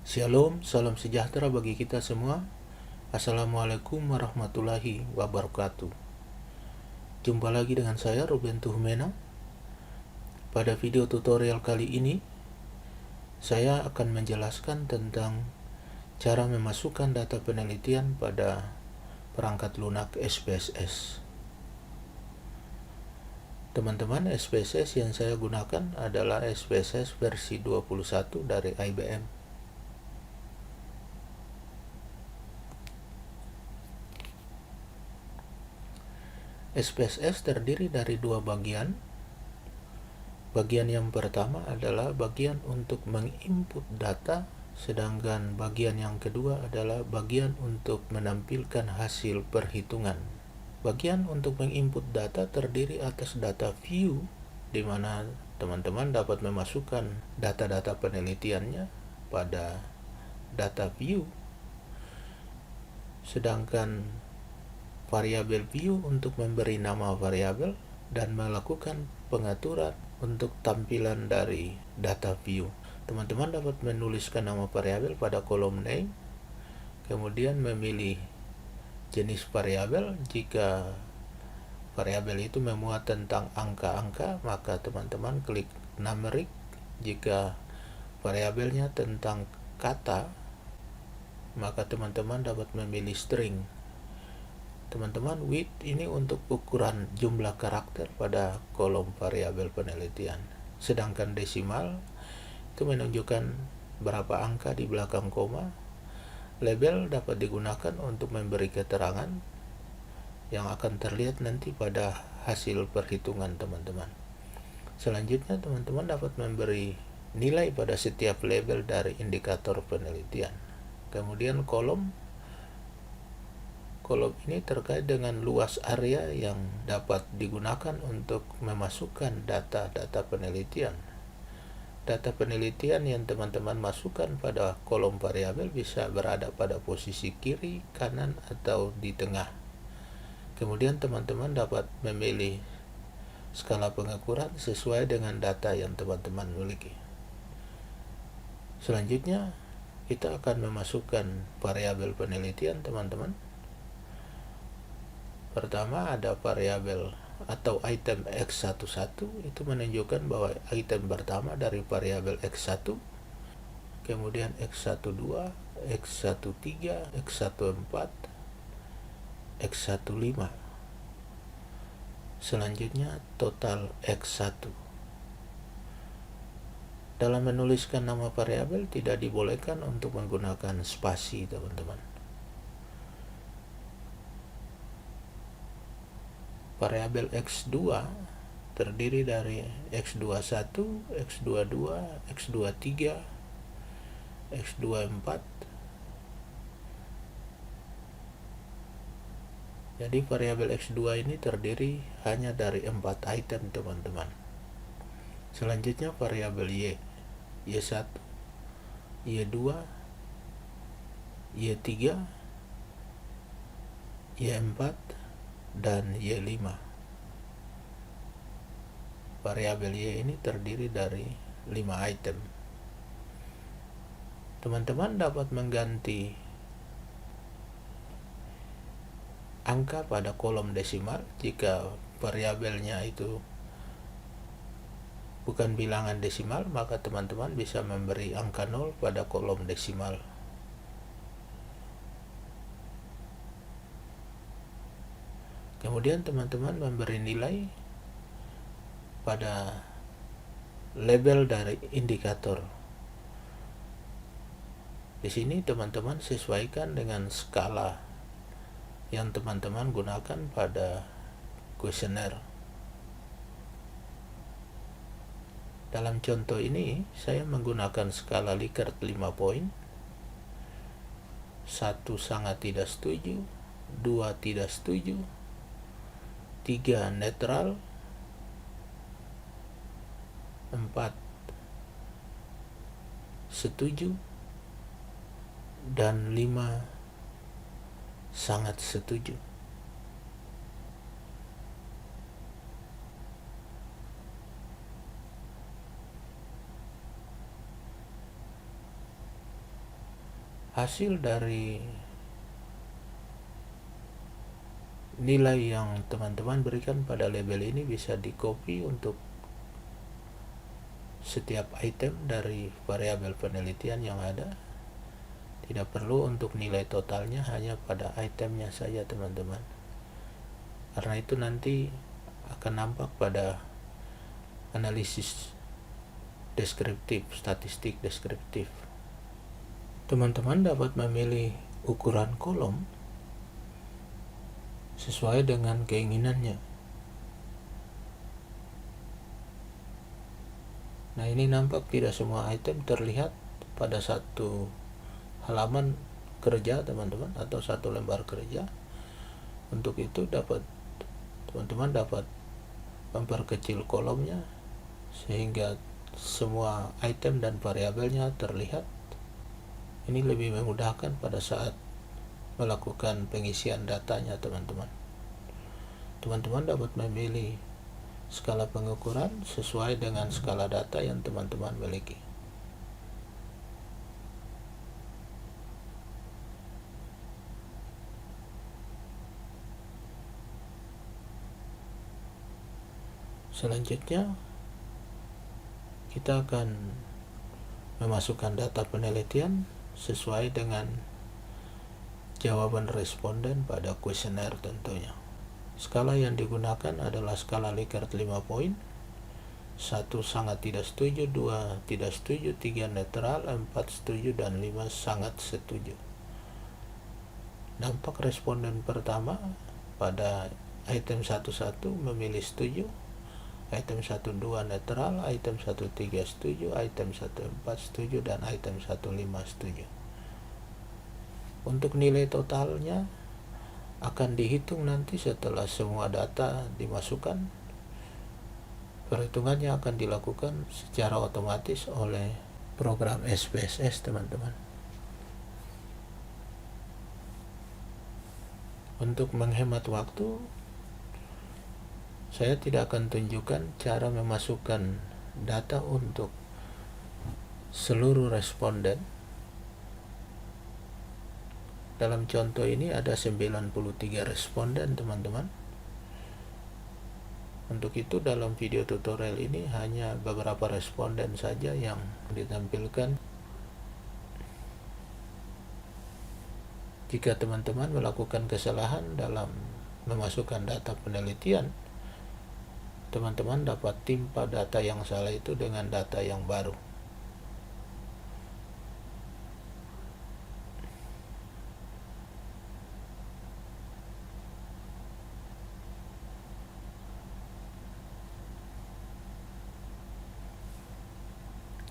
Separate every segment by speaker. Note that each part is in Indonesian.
Speaker 1: Shalom, salam sejahtera bagi kita semua. Assalamualaikum warahmatullahi wabarakatuh. Jumpa lagi dengan saya, Ruben Tuhmena. Pada video tutorial kali ini, saya akan menjelaskan tentang cara memasukkan data penelitian pada perangkat lunak SPSS. Teman-teman, SPSS yang saya gunakan adalah SPSS versi 21 dari IBM. SPSS terdiri dari dua bagian. Bagian yang pertama adalah bagian untuk menginput data, sedangkan bagian yang kedua adalah bagian untuk menampilkan hasil perhitungan. Bagian untuk menginput data terdiri atas data view, di mana teman-teman dapat memasukkan data-data penelitiannya pada data view. Sedangkan variabel view untuk memberi nama variabel dan melakukan pengaturan untuk tampilan dari data view. Teman-teman dapat menuliskan nama variabel pada kolom name, kemudian memilih jenis variabel. Jika variabel itu memuat tentang angka-angka, maka teman-teman klik numeric. Jika variabelnya tentang kata, maka teman-teman dapat memilih string. Teman-teman, width ini untuk ukuran jumlah karakter pada kolom variabel penelitian. Sedangkan desimal itu menunjukkan berapa angka di belakang koma. Label dapat digunakan untuk memberi keterangan yang akan terlihat nanti pada hasil perhitungan teman-teman. Selanjutnya, teman-teman dapat memberi nilai pada setiap label dari indikator penelitian. Kemudian kolom ini terkait dengan luas area yang dapat digunakan untuk memasukkan data-data penelitian. Data penelitian yang teman-teman masukkan pada kolom variabel bisa berada pada posisi kiri, kanan, atau di tengah. Kemudian teman-teman dapat memilih skala pengukuran sesuai dengan data yang teman-teman miliki. Selanjutnya, kita akan memasukkan variabel penelitian, teman-teman. Pertama, ada variabel atau item X11, itu menunjukkan bahwa item pertama dari variabel X1, kemudian X12, X13, X14, X15. Selanjutnya, total X1. Dalam menuliskan nama variabel tidak dibolehkan untuk menggunakan spasi, teman-teman. Variabel X2 terdiri dari X21, X22, X23, X24. Jadi variabel X2 ini terdiri hanya dari 4 item, teman-teman. Selanjutnya variabel Y, Y1, Y2, Y3, Y4, dan Y5. Variabel Y ini terdiri dari 5 item. Teman-teman dapat mengganti angka pada kolom desimal jika variabelnya itu bukan bilangan desimal, maka teman-teman bisa memberi angka 0 pada kolom desimal. Kemudian teman-teman memberi nilai pada label dari indikator. Di sini teman-teman sesuaikan dengan skala yang teman-teman gunakan pada kuesioner. Dalam contoh ini, saya menggunakan skala Likert 5 poin. 1 sangat tidak setuju, 2 tidak setuju, 3 netral, 4 setuju, dan 5 sangat setuju. hasil dari nilai yang teman-teman berikan pada label ini bisa di-copy untuk setiap item dari variabel penelitian yang ada. Tidak perlu untuk nilai totalnya, hanya pada itemnya saja teman-teman. Karena itu nanti akan nampak pada analisis deskriptif, statistik deskriptif. Teman-teman dapat memilih ukuran kolom sesuai dengan keinginannya. Nah, ini nampak tidak semua item terlihat pada satu halaman kerja teman-teman, atau satu lembar kerja. Untuk itu teman-teman dapat memperkecil kolomnya sehingga semua item dan variabelnya terlihat. Ini lebih memudahkan pada saat melakukan pengisian datanya teman-teman. Teman-teman dapat memilih skala pengukuran sesuai dengan skala data yang teman-teman miliki. Selanjutnya kita akan memasukkan data penelitian sesuai dengan jawaban responden pada kuesioner tentunya. Skala yang digunakan adalah skala Likert 5 poin. 1 sangat tidak setuju, 2 tidak setuju, 3 netral, 4 setuju, dan 5 sangat setuju. Dampak responden pertama pada item 11 memilih setuju, item 12 netral, item 13 setuju, item 14 setuju, dan item 15 setuju. Untuk nilai totalnya akan dihitung nanti setelah semua data dimasukkan. Perhitungannya akan dilakukan secara otomatis oleh program SPSS teman-teman. Untuk menghemat waktu, saya tidak akan tunjukkan cara memasukkan data untuk seluruh responden. Dalam contoh ini ada 93 responden teman-teman. Untuk itu dalam video tutorial ini hanya beberapa responden saja yang ditampilkan. Jika teman-teman melakukan kesalahan dalam memasukkan data penelitian, teman-teman dapat timpa data yang salah itu dengan data yang baru.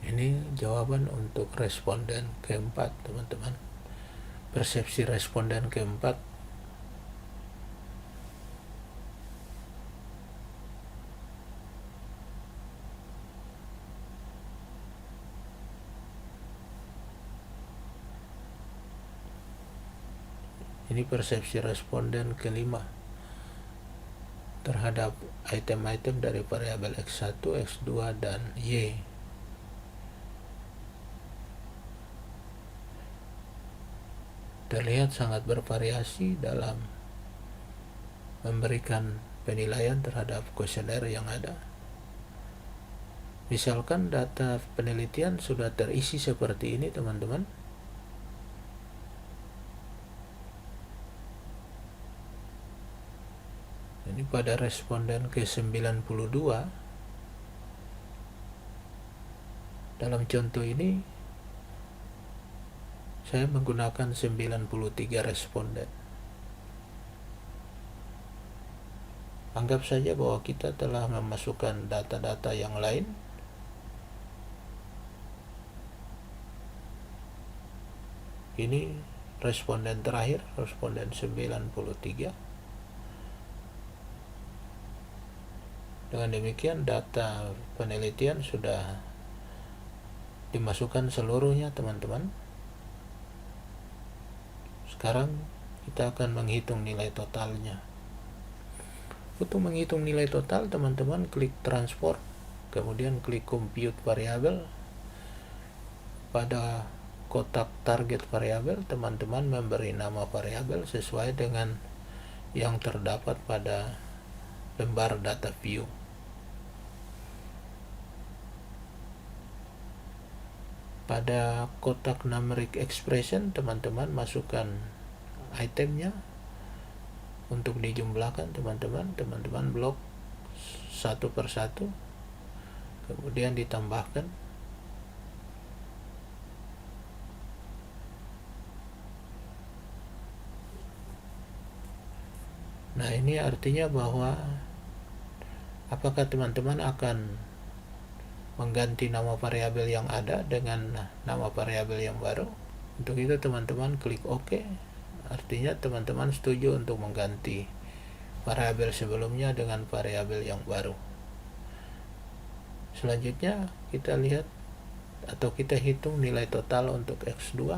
Speaker 1: Ini jawaban untuk responden keempat teman-teman. Persepsi responden keempat. Ini persepsi responden kelima terhadap item-item dari variabel X1, X2, dan Y. Terlihat sangat bervariasi dalam memberikan penilaian terhadap kuesioner yang ada. Misalkan data penelitian sudah terisi seperti ini teman-teman. Ini pada responden ke-92. Dalam contoh ini saya menggunakan 93 responden. Anggap saja bahwa kita telah memasukkan data-data yang lain. Ini responden terakhir, responden 93. Dengan demikian data penelitian sudah dimasukkan seluruhnya teman-teman. Sekarang kita akan menghitung nilai totalnya. Untuk menghitung nilai total, teman-teman klik transport, kemudian klik compute variable. Pada kotak target variabel, teman-teman memberi nama variabel sesuai dengan yang terdapat pada lembar data view. Pada kotak numeric expression, teman-teman masukkan itemnya. Untuk dijumlahkan, teman-teman blok satu persatu, kemudian ditambahkan. Nah, ini artinya bahwa apakah teman-teman akan mengganti nama variabel yang ada dengan nama variabel yang baru. Untuk itu teman-teman klik OK. Artinya teman-teman setuju untuk mengganti variabel sebelumnya dengan variabel yang baru. Selanjutnya kita lihat atau kita hitung nilai total untuk X2.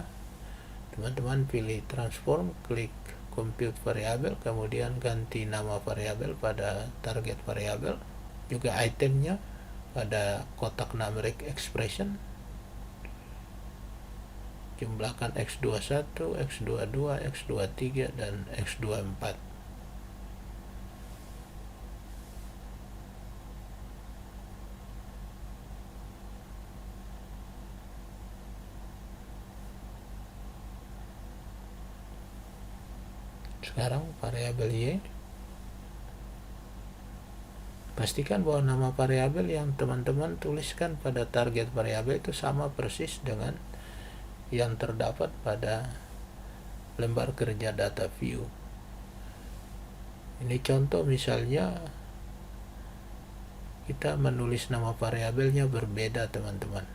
Speaker 1: Teman-teman pilih transform, klik compute variabel, kemudian ganti nama variabel pada target variabel, juga itemnya pada kotak numeric expression. Jumlahkan X21, X22, X23, dan X24. Sekarang variabel Y, pastikan bahwa nama variabel yang teman-teman tuliskan pada target variabel itu sama persis dengan yang terdapat pada lembar kerja data view. Ini contoh misalnya kita menulis nama variabelnya berbeda, teman-teman.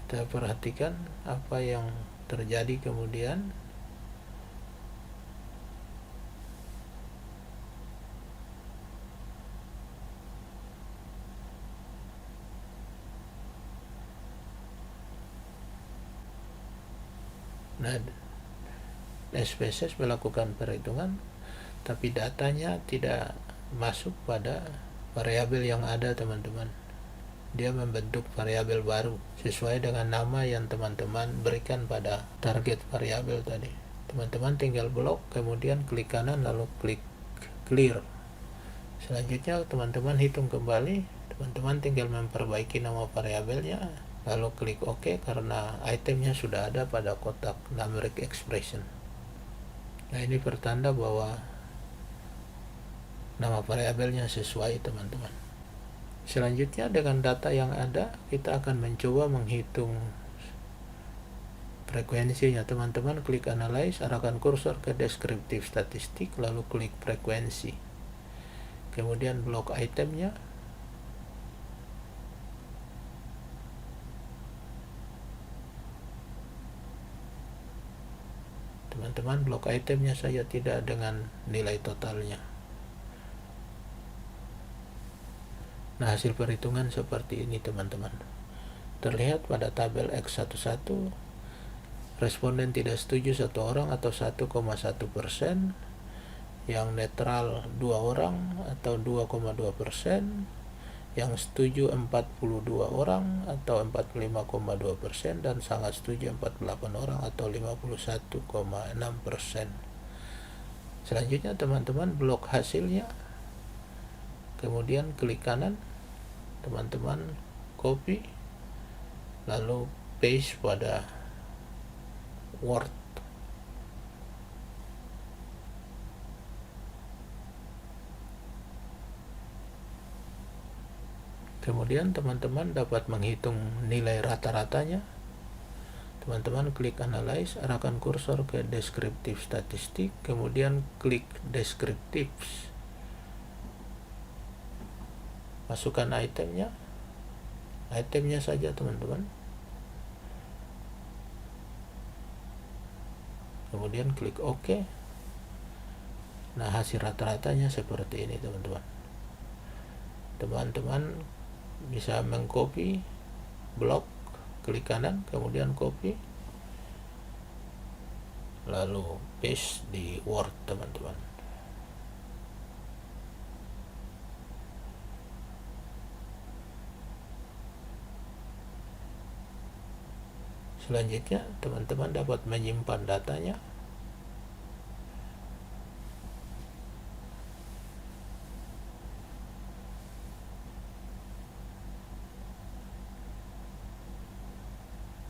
Speaker 1: Kita perhatikan apa yang terjadi kemudian. Nah, SPSS melakukan perhitungan, tapi datanya tidak masuk pada variabel yang ada, teman-teman. Dia membentuk variabel baru sesuai dengan nama yang teman-teman berikan pada target variabel tadi. Teman-teman tinggal blok, kemudian klik kanan, lalu klik clear. Selanjutnya teman-teman hitung kembali. Teman-teman tinggal memperbaiki nama variabelnya, lalu klik OK karena itemnya sudah ada pada kotak numeric expression. Nah, ini pertanda bahwa nama variabelnya sesuai, teman-teman. Selanjutnya dengan data yang ada, kita akan mencoba menghitung frekuensinya. Teman-teman klik analyze, arahkan kursor ke descriptive statistik, lalu klik frekuensi. Kemudian blok itemnya. Teman-teman blok itemnya saja, tidak dengan nilai totalnya. Nah, hasil perhitungan seperti ini, teman-teman. Terlihat pada tabel X11, responden tidak setuju 1 orang atau 1,1%, yang netral 2 orang atau 2,2%, yang setuju 42 orang atau 45,2%, dan sangat setuju 48 orang atau 51,6%. Selanjutnya teman-teman blok hasilnya, kemudian klik kanan, teman-teman copy, lalu paste pada Word. Kemudian teman-teman dapat menghitung nilai rata-ratanya. Teman-teman klik analyze, arahkan kursor ke descriptive statistik, kemudian klik descriptives. Masukkan itemnya saja, teman-teman. Kemudian klik OK. Nah, hasil rata-ratanya seperti ini, teman-teman. Teman-teman bisa mengcopy blok, klik kanan, kemudian copy, lalu paste di Word, teman-teman. Selanjutnya, teman-teman dapat menyimpan datanya.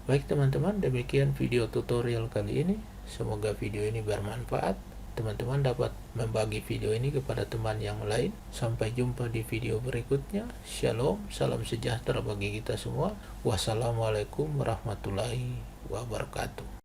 Speaker 1: Baik teman-teman, demikian video tutorial kali ini. Semoga video ini bermanfaat. Teman-teman dapat membagi video ini kepada teman yang lain. Sampai jumpa di video berikutnya. Shalom, salam sejahtera bagi kita semua. Wassalamualaikum warahmatullahi wabarakatuh.